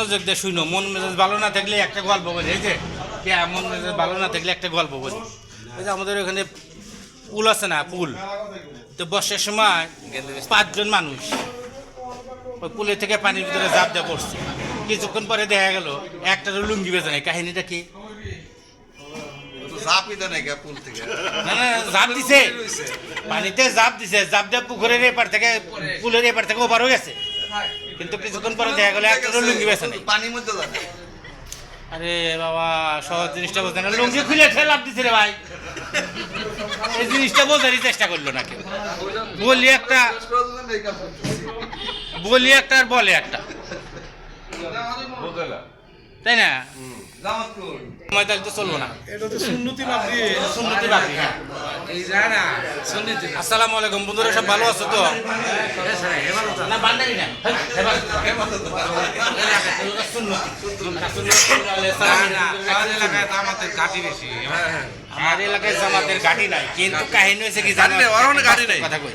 মনোযোগ দিয়ে শুনো, মন মেজাজ ভালো না থাকলে একটা গল্প বলি। এই যে মন মেজাজ ভালো না থাকলে একটা গল্প বলি। ওই যে আমাদের ওখানে পুল আছে না, পুল, তো বর্ষার সময় 5 জন মানুষ ওই পুলের থেকে পানির ভিতরে ঝাঁপ দিয়ে পড়ছে। কিছুক্ষণ পরে দেখা গেল একটারও লুঙ্গি বেঁচে নাই। কাহিনীটা কি? না না, ঝাঁপ দিছে, পানিতে ঝাঁপ দিছে, ঝাঁপ দিয়ে পুকুরের এপার থেকে, পুলের এপার থেকে ওপার হয়ে গেছে, কিন্তু কিছুক্ষণ পরে দেখা গেল একটারও লুঙ্গি বেঁচে নাই। পানির মধ্যে যাবে। আরে বাবা, সহজ জিনিসটা বোঝে না, লুঙ্গি খুলে ঠেলাপ দিছে রে ভাই। এই জিনিসটা বোঝারই চেষ্টা করলো না কেউ। বলি একটা আর বলে একটা, তাই না? সময় তাহলে তো চলবো না। সুন্নতি বাকরি। হ্যাঁ, আসসালামু আলাইকুম বন্ধুরা, সব ভালো আছো তো? না বান্দারি না, আমার এলাকায় জামাতের ঘাটি নাই, কিন্তু কাহিনী হয়েছে কি জানেন? কথা কই,